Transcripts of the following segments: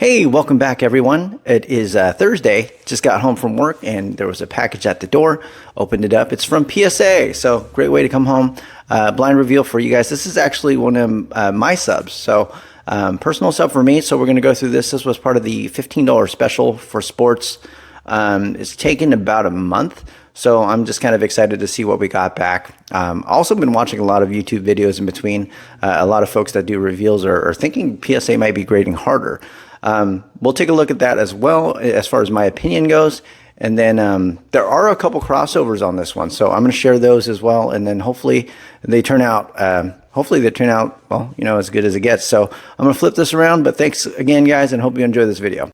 Hey, welcome back everyone. It is Thursday. Just got home from work and there was a package at the door. Opened it up. It's from PSA. So great way to come home. Blind reveal for you guys. This is actually one of my subs. So personal sub for me. So we're going to go through this. This was part of the $15 special for sports. It's taken about a month. So I'm just kind of excited to see what we got back. Also been watching a lot of YouTube videos in between. A lot of folks that do reveals are thinking PSA might be grading harder. We'll take a look at that as well as far as my opinion goes. And then there are a couple crossovers on this one. So I'm going to share those as well. And then hopefully they turn out, well, you know, as good as it gets. So I'm going to flip this around. But thanks again, guys, and hope you enjoy this video.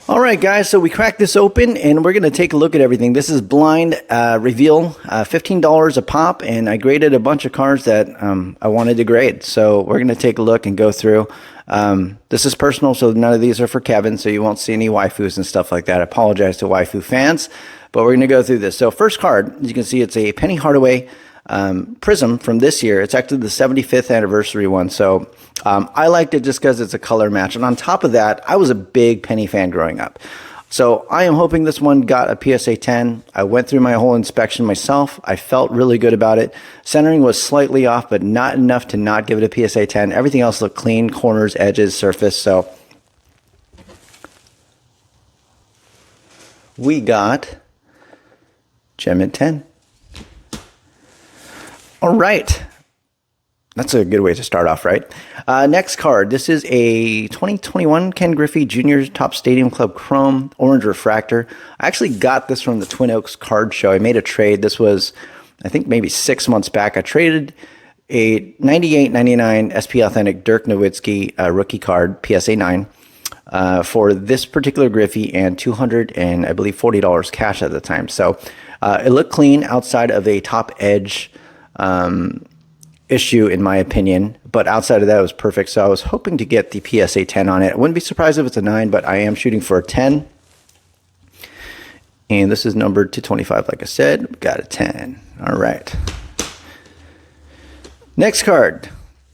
All right, guys, so we cracked this open and we're going to take a look at everything. This is blind reveal, $15 a pop, and I graded a bunch of cards that I wanted to grade. So we're going to take a look and go through. This is personal, so none of these are for Kevin, so you won't see any waifus and stuff like that. I apologize to waifu fans, but we're going to go through this. So first card, as you can see, it's a Penny Hardaway Prism from this year. It's actually the 75th anniversary one. So I liked it just because it's a color match. And on top of that, I was a big Penny fan growing up. So I am hoping this one got a PSA 10. I went through my whole inspection myself. I felt really good about it. Centering was slightly off, but not enough to not give it a PSA 10. Everything else looked clean, corners, edges, surface. So we got GMA 10. All right. That's a good way to start off, right? Next card. This is a 2021 Ken Griffey Jr. Top Stadium Club Chrome Orange Refractor. I actually got this from the Twin Oaks card show. I made a trade. This was, I think, maybe 6 months back. I traded a 98.99 SP Authentic Dirk Nowitzki rookie card, PSA 9, for this particular Griffey and $200 and I believe $40 cash at the time. So it looked clean outside of a top edge issue, in my opinion, but outside of that, it was perfect. So I was hoping to get the PSA 10 on it. I wouldn't be surprised if it's a 9, but I am shooting for a 10. And this is numbered to 25, like I said. We got a 10. All right. Next card,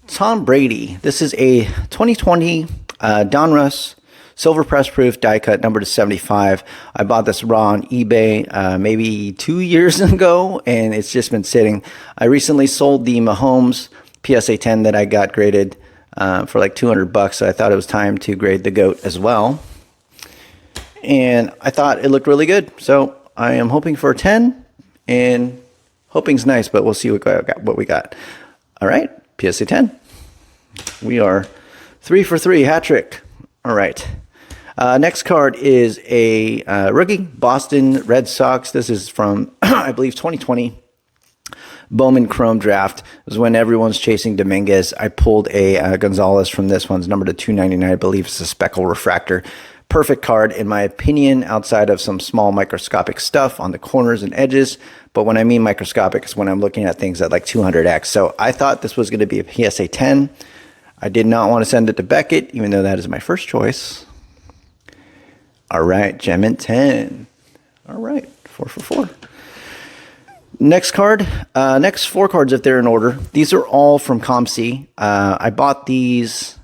Tom Brady. This is a 2020 Donruss Silver Press Proof die cut, number to 75. I bought this raw on eBay maybe 2 years ago, and it's just been sitting. I recently sold the Mahomes PSA 10 that I got graded for like $200, so I thought it was time to grade the GOAT as well. And I thought it looked really good, so I am hoping for a 10, and hoping's nice, but we'll see what we got. All right, PSA 10. We are 3 for 3, hat trick. All right. Next card is a rookie, Boston Red Sox. This is from, I believe, 2020 Bowman Chrome Draft. It was when everyone's chasing Dominguez. I pulled a Gonzalez from this one's number to 299. I believe it's a speckle refractor. Perfect card, in my opinion, outside of some small microscopic stuff on the corners and edges. But when I mean microscopic, it's when I'm looking at things at like 200x. So I thought this was going to be a PSA 10. I did not want to send it to Beckett, even though that is my first choice. All right, GMA 10. All right, 4 for 4. Next card, next 4 cards if they're in order. These are all from ComC. I bought these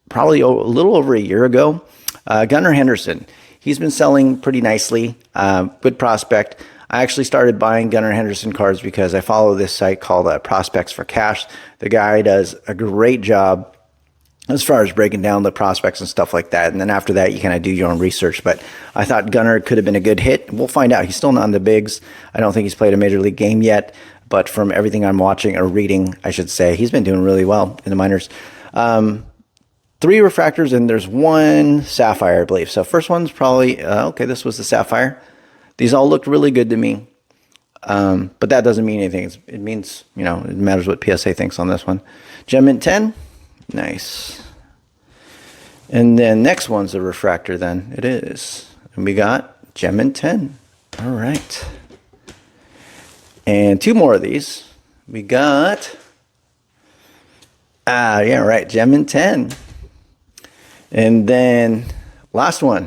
probably a little over a year ago. Gunnar Henderson, he's been selling pretty nicely. Good prospect. I actually started buying Gunnar Henderson cards because I follow this site called Prospects for Cash. The guy does a great job as far as breaking down the prospects and stuff like that. And then after that, you kind of do your own research. But I thought Gunnar could have been a good hit. We'll find out. He's still not in the bigs. I don't think he's played a major league game yet. But from everything I'm watching or reading, I should say, he's been doing really well in the minors. 3 refractors and there's 1 sapphire, I believe. So first one's probably, okay, this was the sapphire. These all looked really good to me. But that doesn't mean anything. It means, you know, it matters what PSA thinks on this one. GMA 10. Nice. And then next one's a refractor then. It is. And we got GMA 10. All right. And 2 more of these. We got, yeah, right, GMA 10. And then last one.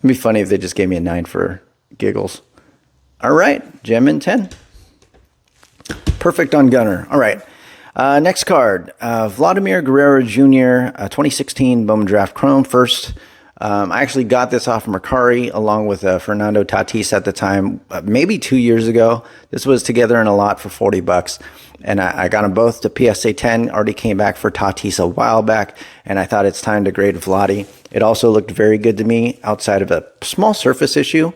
It'd be funny if they just gave me a 9 for giggles. All right, GMA 10. Perfect on Gunnar. All right. Next card, Vladimir Guerrero Jr., 2016 Bowman Draft Chrome. First, I actually got this off Mercari along with Fernando Tatis at the time, maybe 2 years ago. This was together in a lot for $40, and I got them both to PSA 10. Already came back for Tatis a while back, and I thought it's time to grade Vladdy. It also looked very good to me outside of a small surface issue.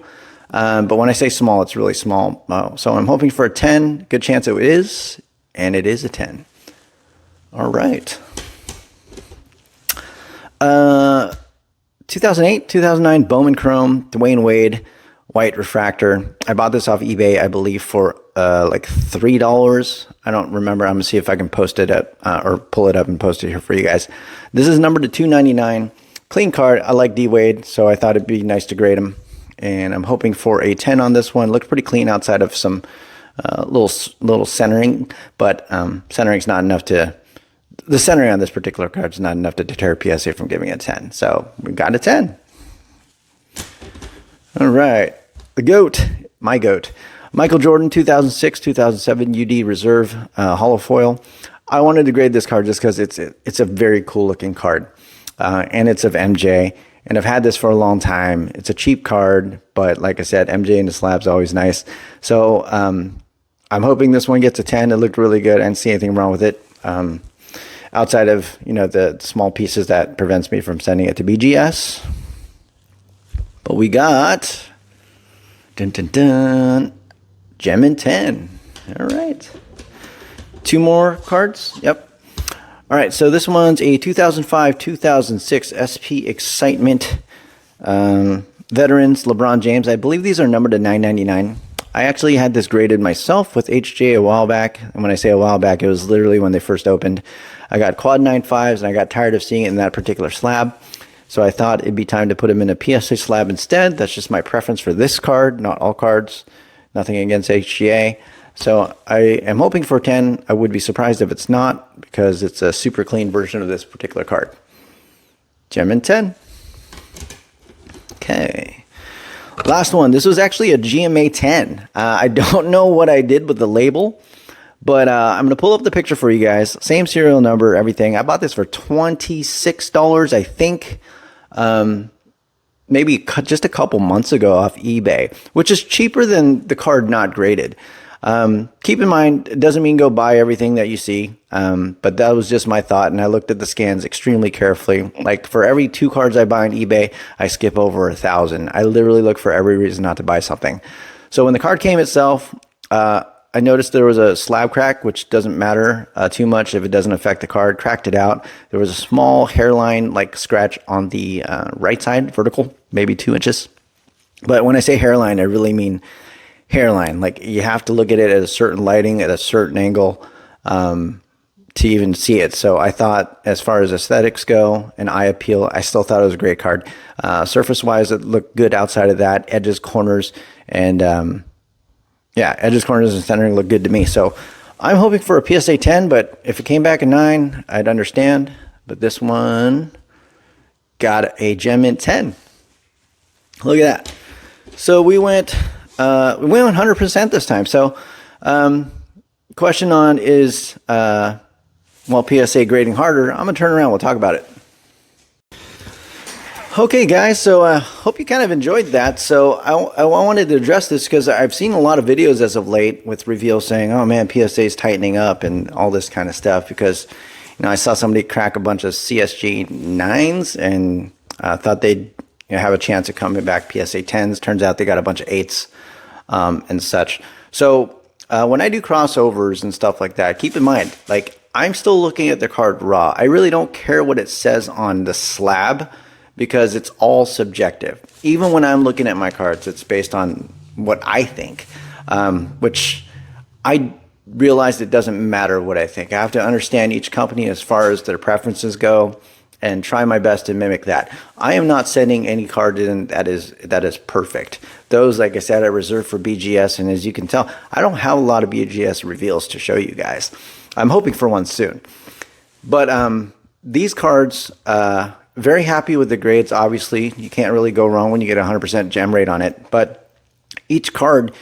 But when I say small, it's really small. So I'm hoping for a 10. Good chance it is, and it is a 10. All right. 2008, 2009 Bowman Chrome, Dwayne Wade, white refractor. I bought this off eBay, I believe, for like $3. I don't remember. I'm going to see if I can post it up or pull it up and post it here for you guys. This is numbered to 299. Clean card. I like D Wade, so I thought it'd be nice to grade him. And I'm hoping for a 10 on this one. Looked pretty clean outside of some little centering, but centering's not enough to... The centering on this particular card is not enough to deter PSA from giving it a 10. So we got a 10. All right. The GOAT, my GOAT. Michael Jordan, 2006, 2007 UD Reserve Holo Foil. I wanted to grade this card just because it's a very cool looking card. And it's of MJ. And I've had this for a long time. It's a cheap card, but like I said, MJ in the slab's always nice. So I'm hoping this one gets a 10. It looked really good. I didn't see anything wrong with it. Outside of, the small pieces that prevents me from sending it to BGS. But we got Gem in 10. All right. 2 more cards. Yep. All right. So this one's a 2005-2006 SP Excitement Veterans LeBron James. I believe these are numbered to 999. I actually had this graded myself with HGA a while back. And when I say a while back, it was literally when they first opened. I got quad 9.5s, and I got tired of seeing it in that particular slab. So I thought it'd be time to put them in a PSA slab instead. That's just my preference for this card, not all cards. Nothing against HGA. So I am hoping for 10. I would be surprised if it's not, because it's a super clean version of this particular card. Gem in 10. Okay. Last one. This was actually a GMA 10. I don't know what I did with the label, but I'm going to pull up the picture for you guys. Same serial number, everything. I bought this for $26, I think. Maybe just a couple months ago off eBay, which is cheaper than the card not graded. Keep in mind, it doesn't mean go buy everything that you see, but that was just my thought, and I looked at the scans extremely carefully. Like, for every 2 cards I buy on eBay, I skip over 1,000. I literally look for every reason not to buy something. So when the card came itself, I noticed there was a slab crack, which doesn't matter too much if it doesn't affect the card. Cracked it out. There was a small hairline like scratch on the right side, vertical, maybe 2 inches. But when I say hairline, I really mean hairline. Like, you have to look at it at a certain lighting, at a certain angle to even see it. So I thought, as far as aesthetics go and eye appeal, I still thought it was a great card. Surface-wise, it looked good outside of that. Edges, corners, and... yeah, edges, corners, and centering look good to me. So I'm hoping for a PSA 10, but if it came back a 9, I'd understand. But this one got a Gem in 10. Look at that. So we went 100% this time. So question on is, PSA grading harder. I'm going to turn around. We'll talk about it. Okay, guys, so I hope you kind of enjoyed that. So I wanted to address this because I've seen a lot of videos as of late with Reveal saying, oh, man, PSA is tightening up and all this kind of stuff, because I saw somebody crack a bunch of CSG 9s and thought they'd have a chance of coming back PSA 10s. Turns out they got a bunch of 8s and such. So when I do crossovers and stuff like that, keep in mind, like, I'm still looking at the card raw. I really don't care what it says on the slab, because it's all subjective. Even when I'm looking at my cards, it's based on what I think, which I realized it doesn't matter what I think. I have to understand each company as far as their preferences go and try my best to mimic that. I am not sending any card in that is perfect. Those, like I said, I reserve for BGS, and as you can tell, I don't have a lot of BGS reveals to show you guys. I'm hoping for one soon. But these cards... very happy with the grades. Obviously, you can't really go wrong when you get a 100% gem rate on it. But each card,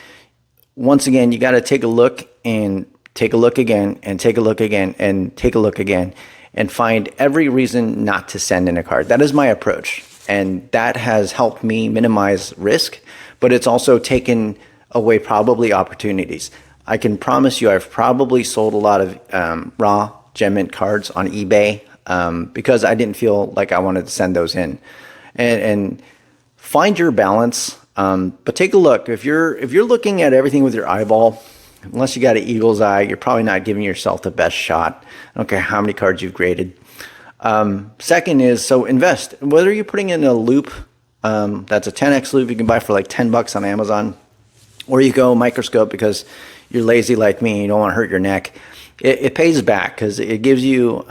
once again, you got to take a look and take a look again and take a look again and take a look again and find every reason not to send in a card. That is my approach. And that has helped me minimize risk, but it's also taken away probably opportunities. I can promise you I've probably sold a lot of raw gem mint cards on eBay because I didn't feel like I wanted to send those in. And find your balance, but take a look. If you're looking at everything with your eyeball, unless you got an eagle's eye, you're probably not giving yourself the best shot. I don't care how many cards you've graded. Second is, so invest. Whether you're putting in a loop, that's a 10x loop you can buy for like $10 on Amazon, or you go microscope because you're lazy like me and you don't want to hurt your neck. It pays back because it gives you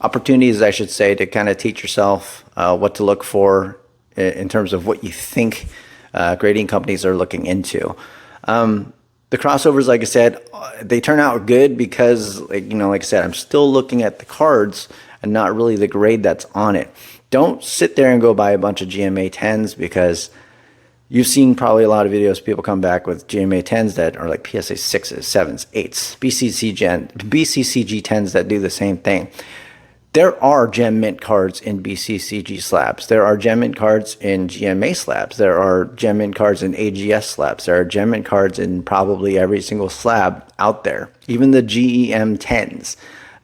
opportunities, I should say, to kind of teach yourself what to look for in terms of what you think grading companies are looking into. The crossovers, like I said, they turn out good because, like I said, I'm still looking at the cards and not really the grade that's on it. Don't sit there and go buy a bunch of GMA 10s because you've seen probably a lot of videos people come back with GMA 10s that are like PSA 6s, 7s, 8s, BCCG 10s that do the same thing. There are gem mint cards in BCCG slabs. There are gem mint cards in GMA slabs. There are gem mint cards in AGS slabs. There are gem mint cards in probably every single slab out there. Even the GEM 10s,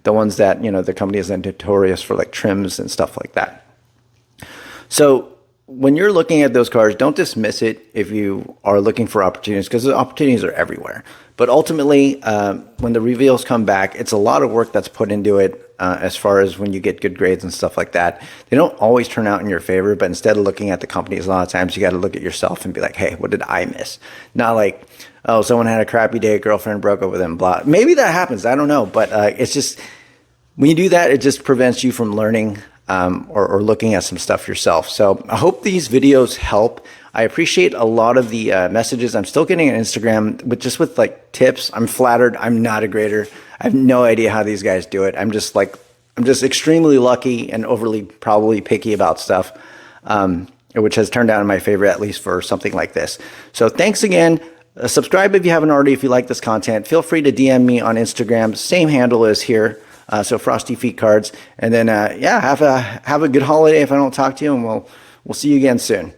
the ones that, the company is notorious for, like trims and stuff like that. So when you're looking at those cards, don't dismiss it if you are looking for opportunities, because the opportunities are everywhere. But ultimately, when the reveals come back, it's a lot of work that's put into it. As far as when you get good grades and stuff like that, they don't always turn out in your favor, but instead of looking at the companies, a lot of times you got to look at yourself and be like, hey, what did I miss? Not like, oh, someone had a crappy day, girlfriend broke up with them, blah. Maybe that happens, I don't know, but it's just, when you do that, it just prevents you from learning or looking at some stuff yourself. So I hope these videos help. I appreciate a lot of the messages I'm still getting on Instagram with like tips. I'm flattered. I'm not a grader. I have no idea how these guys do it. I'm just extremely lucky and overly probably picky about stuff, which has turned out in my favor, at least for something like this. So thanks again. Subscribe if you haven't already, if you like this content. Feel free to DM me on Instagram. Same handle as here. So Frosty Feet Cards. And then, have a good holiday if I don't talk to you, and we'll see you again soon.